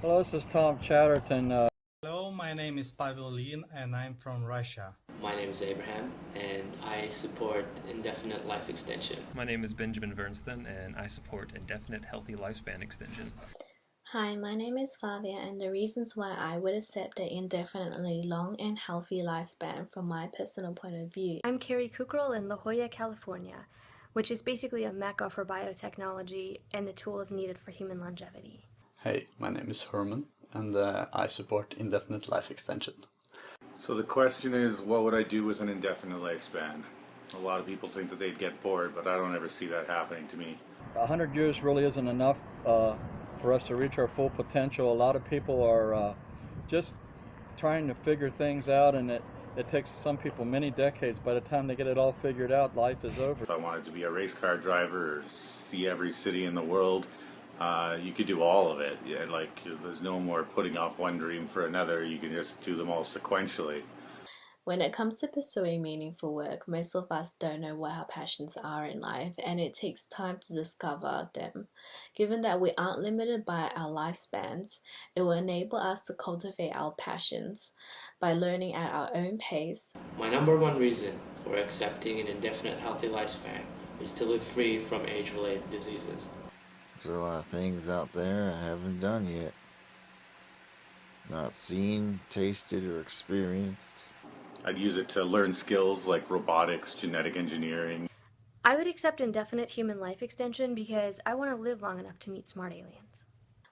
Hello, this is Tom Chatterton. Hello, my name is Pavel Lin and I'm from Russia. My name is Abraham, and I support indefinite life extension. My name is Benjamin Vernston, and I support indefinite healthy lifespan extension. Hi, my name is Flavia, and the reasons why I would accept the indefinitely long and healthy lifespan from my personal point of view. I'm Carrie Kukral in La Jolla, California, which is basically a mecca for biotechnology and the tools needed for human longevity. Hey, my name is Herman, and I support indefinite life extension. So the question is, what would I do with an indefinite lifespan? A lot of people think that they'd get bored, but I don't ever see that happening to me. 100 years really isn't enough for us to reach our full potential. A lot of people are just trying to figure things out, and it takes some people many decades. By the time they get it all figured out, life is over. If I wanted to be a race car driver or see every city in the world, you could do all of it. Yeah, like there's no more putting off one dream for another. You can just do them all sequentially. When it comes to pursuing meaningful work, most of us don't know what our passions are in life, and it takes time to discover them. Given that we aren't limited by our lifespans, it will enable us to cultivate our passions by learning at our own pace. My number one reason for accepting an indefinite healthy lifespan is to live free from age-related diseases. There's a lot of things out there I haven't done yet. Not seen, tasted, or experienced. I'd use it to learn skills like robotics, genetic engineering. I would accept indefinite human life extension because I want to live long enough to meet smart aliens.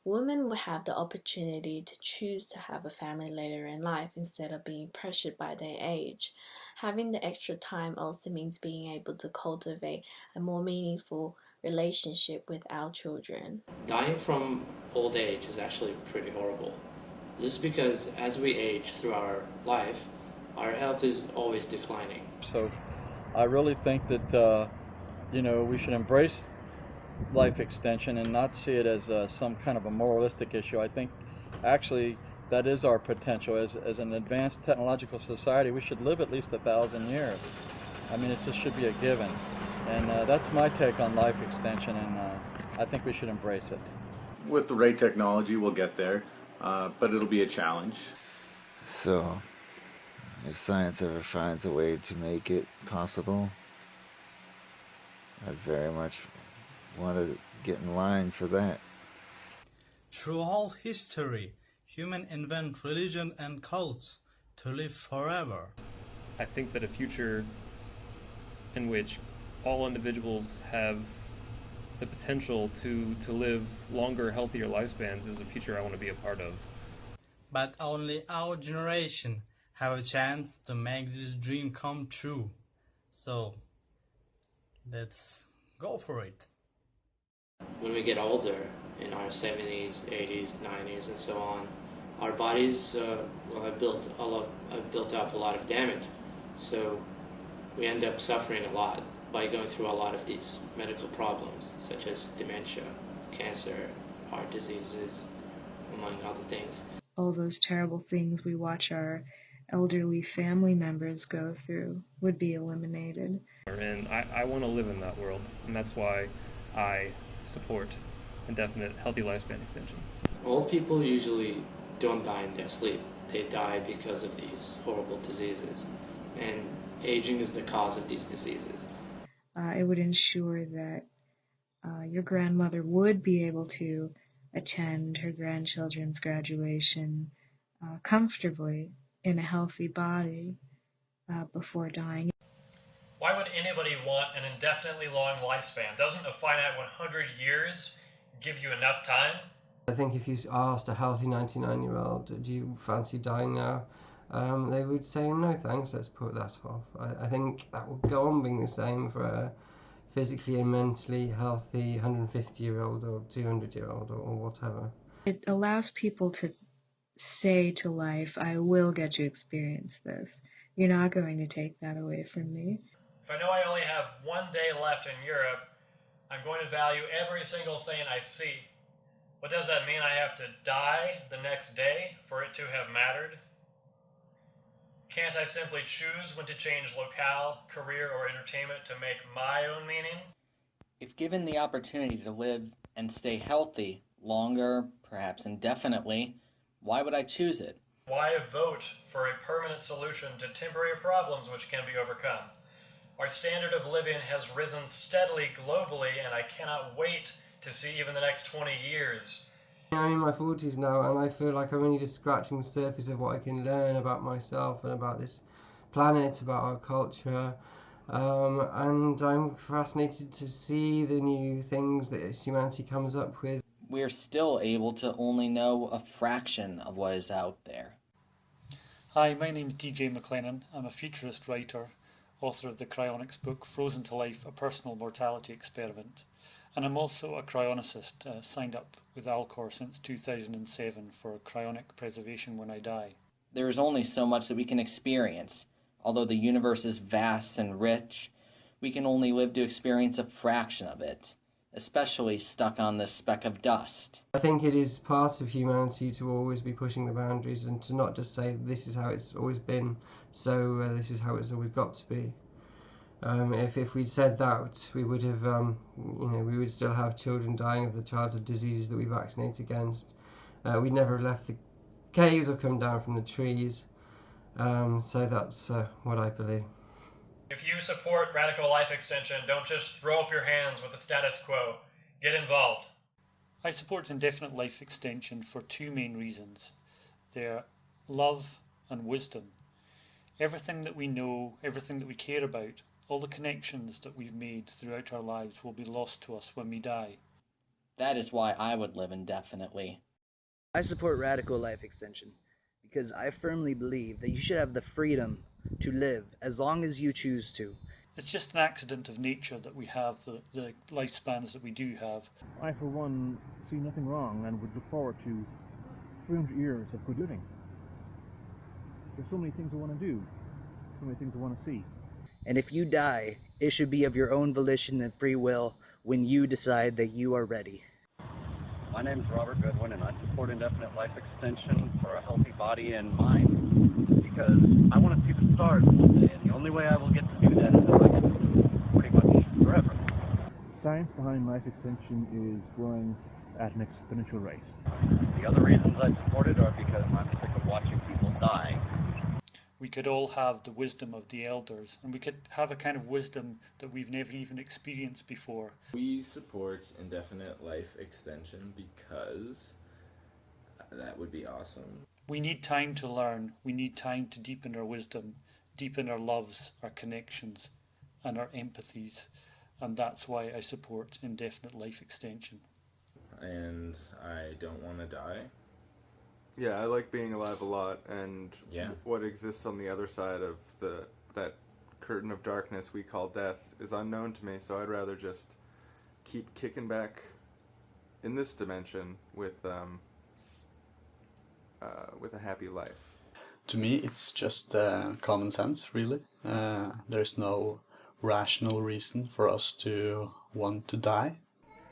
Women will have the opportunity to choose to have a family later in life instead of being pressured by their age. Having the extra time also means being able to cultivate a more meaningful relationship with our children. Dying from old age is actually pretty horrible. This is because as we age through our life, our health is always declining. So I really think that we should embrace life extension and not see it as some kind of a moralistic issue. I think actually that is our potential. As an advanced technological society, we should live at least 1,000 years. I mean, it just should be a given. And that's my take on life extension, and I think we should embrace it. With the right technology, we'll get there, but it'll be a challenge. So, if science ever finds a way to make it possible, I'd very much want to get in line for that. Through all history, humans invent religion and cults to live forever. I think that a future in which all individuals have the potential to live longer, healthier lifespans is a future I want to be a part of. But only our generation have a chance to make this dream come true. So, let's go for it. When we get older, in our 70s, 80s, 90s, and so on, our bodies have built up a lot of damage. So we end up suffering a lot by going through a lot of these medical problems, such as dementia, cancer, heart diseases, among other things. All those terrible things we watch our elderly family members go through would be eliminated. And I want to live in that world, and that's why I support indefinite healthy lifespan extension. Old people usually don't die in their sleep. They die because of these horrible diseases, and aging is the cause of these diseases. It would ensure that your grandmother would be able to attend her grandchildren's graduation comfortably in a healthy body before dying. Why would anybody want an indefinitely long lifespan? Doesn't a finite 100 years give you enough time? I think if you asked a healthy 99-year-old, do you fancy dying now? They would say, no thanks, let's put that off. I think that will go on being the same for a physically and mentally healthy 150-year-old or 200-year-old or whatever. It allows people to say to life, I will get to experience this. You're not going to take that away from me. If I know I only have one day left in Europe, I'm going to value every single thing I see. What does that mean? I have to die the next day for it to have mattered? Can't I simply choose when to change locale, career, or entertainment to make my own meaning? If given the opportunity to live and stay healthy longer, perhaps indefinitely, why would I choose it? Why vote for a permanent solution to temporary problems which can be overcome? Our standard of living has risen steadily globally, and I cannot wait to see even the next 20 years. I'm in my 40s now, and I feel like I'm only just scratching the surface of what I can learn about myself and about this planet, about our culture. And I'm fascinated to see the new things that humanity comes up with. We're still able to only know a fraction of what is out there. Hi, my name is DJ McLennan. I'm a futurist writer, author of the cryonics book Frozen to Life, A Personal Mortality Experiment. And I'm also a cryonicist, signed up with Alcor since 2007 for cryonic preservation when I die. There is only so much that we can experience. Although the universe is vast and rich, we can only live to experience a fraction of it, especially stuck on this speck of dust. I think it is part of humanity to always be pushing the boundaries and to not just say this is how it's always been, so this is how it's always got to be. If we'd said that, we would have, we would still have children dying of the childhood diseases that we vaccinate against. We'd never have left the caves or come down from the trees. So that's what I believe. If you support radical life extension, don't just throw up your hands with the status quo. Get involved. I support indefinite life extension for two main reasons. They're love and wisdom. Everything that we know, everything that we care about, all the connections that we've made throughout our lives will be lost to us when we die. That is why I would live indefinitely. I support radical life extension because I firmly believe that you should have the freedom to live as long as you choose to. It's just an accident of nature that we have the lifespans that we do have. I, for one, see nothing wrong and would look forward to 300 years of good living. There's so many things I want to do, so many things I want to see. And if you die, it should be of your own volition and free will when you decide that you are ready. My name is Robert Goodwin, and I support indefinite life extension for a healthy body and mind because I want to see the stars one day, and the only way I will get to do that is if I get to live pretty much forever. The science behind life extension is growing at an exponential rate. The other reasons I support it are because I'm sick of watching people die. We could all have the wisdom of the elders, and we could have a kind of wisdom that we've never even experienced before. We support indefinite life extension because that would be awesome. We need time to learn. We need time to deepen our wisdom, deepen our loves, our connections, and our empathies. And that's why I support indefinite life extension. And I don't want to die. Yeah, I like being alive a lot, and what exists on the other side of that curtain of darkness we call death is unknown to me, so I'd rather just keep kicking back in this dimension with a happy life. To me, it's just common sense, really. There's no rational reason for us to want to die.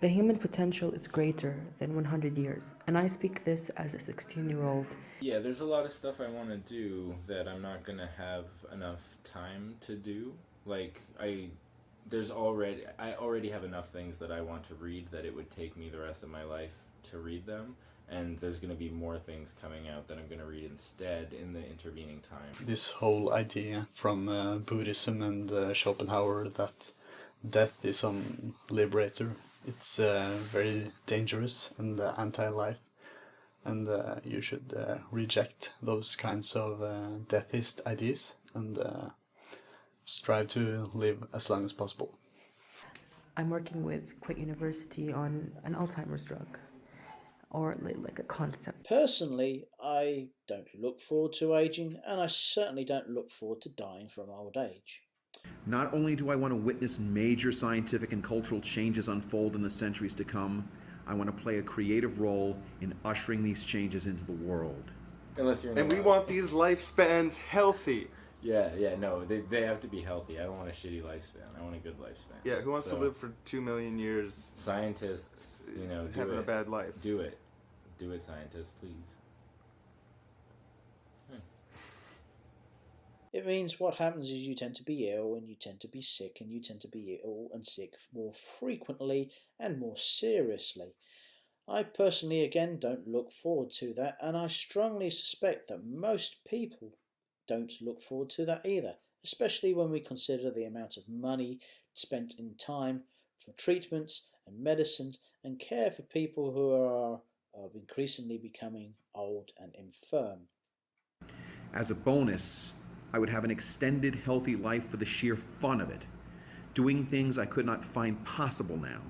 The human potential is greater than 100 years, and I speak this as a 16-year-old. Yeah, there's a lot of stuff I want to do that I'm not going to have enough time to do. Like, I already have enough things that I want to read that it would take me the rest of my life to read them, and there's going to be more things coming out that I'm going to read instead in the intervening time. This whole idea from Buddhism and Schopenhauer that death is some liberator, it's very dangerous and anti-life, and you should reject those kinds of deathist ideas and strive to live as long as possible. I'm working with Quit University on an Alzheimer's drug, or like a concept. Personally, I don't look forward to aging, and I certainly don't look forward to dying from old age. Not only do I want to witness major scientific and cultural changes unfold in the centuries to come, I want to play a creative role in ushering these changes into the world. And we want these lifespans healthy. Yeah, no, they have to be healthy. I don't want a shitty lifespan. I want a good lifespan. Yeah, who wants to live for 2 million years? Scientists, do having it. A bad life. Do it, scientists, please. It means what happens is you tend to be ill, and you tend to be sick, and you tend to be ill and sick more frequently and more seriously. I personally, again, don't look forward to that, and I strongly suspect that most people don't look forward to that either, especially when we consider the amount of money spent in time for treatments and medicines and care for people who are increasingly becoming old and infirm. As a bonus, I would have an extended, healthy life for the sheer fun of it, doing things I could not find possible now.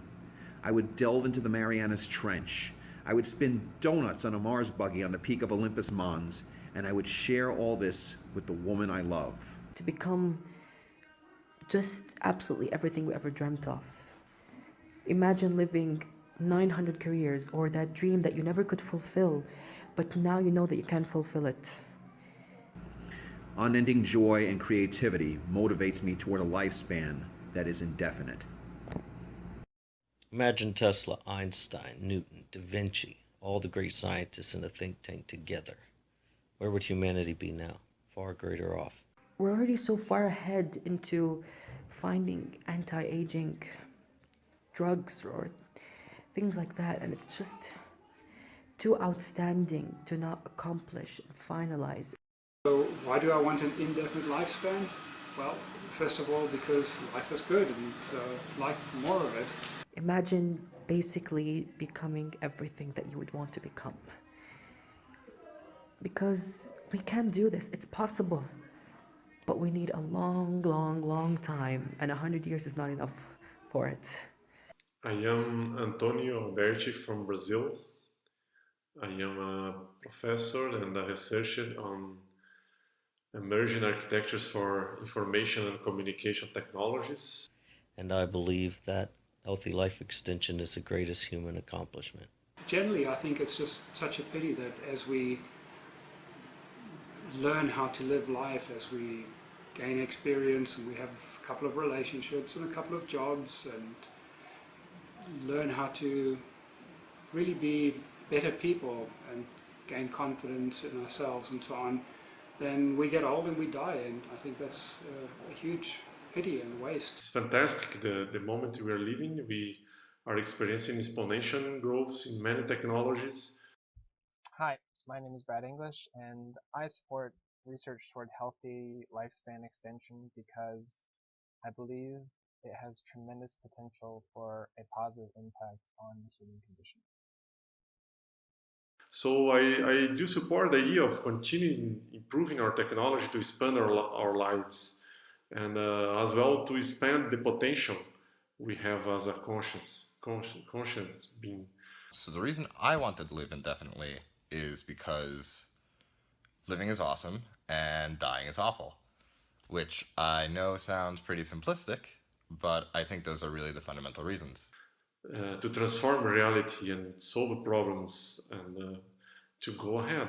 I would delve into the Marianas Trench. I would spin donuts on a Mars buggy on the peak of Olympus Mons, and I would share all this with the woman I love. To become just absolutely everything we ever dreamt of. Imagine living 900 careers or that dream that you never could fulfill, but now you know that you can fulfill it. Unending joy and creativity motivates me toward a lifespan that is indefinite. Imagine Tesla, Einstein, Newton, Da Vinci, all the great scientists in a think tank together. Where would humanity be now? Far greater off. We're already so far ahead into finding anti-aging drugs or things like that, and it's just too outstanding to not accomplish and finalize. So why do I want an indefinite lifespan? Well, first of all, because life is good and like more of it. Imagine basically becoming everything that you would want to become. Because we can do this, it's possible. But we need a long, long, long time, and 100 years is not enough for it. I am Antonio Berti from Brazil. I am a professor and a researcher on emerging architectures for information and communication technologies. And I believe that healthy life extension is the greatest human accomplishment. Generally, I think it's just such a pity that as we learn how to live life, as we gain experience and we have a couple of relationships and a couple of jobs and learn how to really be better people and gain confidence in ourselves and so on, then we get old and we die, and I think that's a huge pity and waste. It's fantastic the moment we are living. We are experiencing exponential growth in many technologies. Hi, my name is Brad English, and I support research toward healthy lifespan extension because I believe it has tremendous potential for a positive impact on the human condition. So I do support the idea of continuing improving our technology to expand our lives, and as well to expand the potential we have as a conscious being. So the reason I wanted to live indefinitely is because living is awesome and dying is awful, which I know sounds pretty simplistic, but I think those are really the fundamental reasons. To transform reality and solve problems and to go ahead.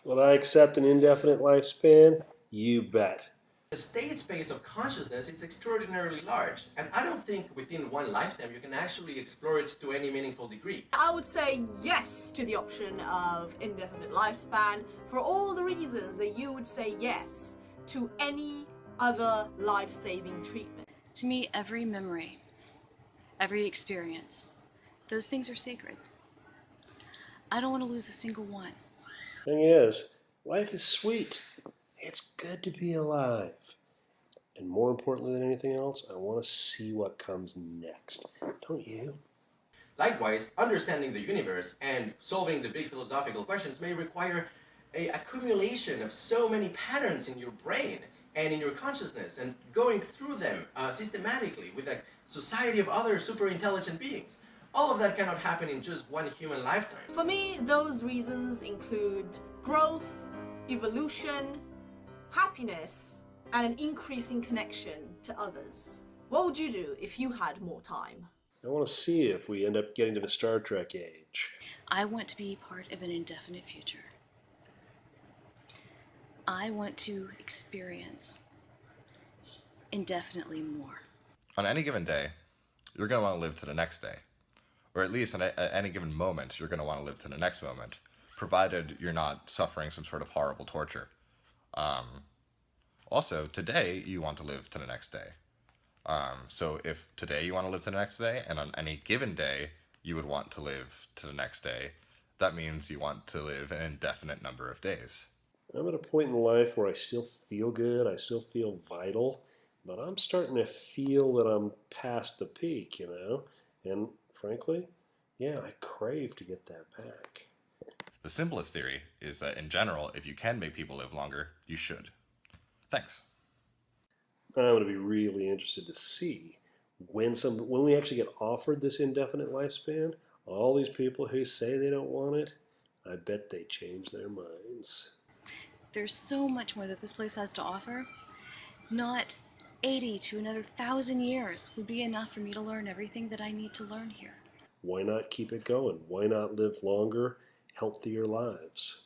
Will I accept an indefinite lifespan? You bet. The state space of consciousness is extraordinarily large, and I don't think within one lifetime you can actually explore it to any meaningful degree. I would say yes to the option of indefinite lifespan for all the reasons that you would say yes to any other life-saving treatment. To me, every memory, every experience, those things are sacred. I don't want to lose a single one. Thing is, life is sweet. It's good to be alive. And more importantly than anything else, I want to see what comes next. Don't you? Likewise, understanding the universe and solving the big philosophical questions may require an accumulation of so many patterns in your brain and in your consciousness, and going through them systematically with a society of other super intelligent beings. All of that cannot happen in just one human lifetime. For me, those reasons include growth, evolution, happiness, and an increasing connection to others. What would you do if you had more time? I want to see if we end up getting to the Star Trek age. I want to be part of an indefinite future. I want to experience indefinitely more. On any given day, you're going to want to live to the next day. Or at least at any given moment, you're going to want to live to the next moment, provided you're not suffering some sort of horrible torture. Also, today, you want to live to the next day. So if today you want to live to the next day, and on any given day, you would want to live to the next day. That means you want to live an indefinite number of days. I'm at a point in life where I still feel good, I still feel vital, but I'm starting to feel that I'm past the peak, And frankly, yeah, I crave to get that back. The simplest theory is that in general, if you can make people live longer, you should. Thanks. I'm going to be really interested to see when we actually get offered this indefinite lifespan, all these people who say they don't want it, I bet they change their minds. There's so much more that this place has to offer. Not 80 to another 1,000 years would be enough for me to learn everything that I need to learn here. Why not keep it going? Why not live longer, healthier lives?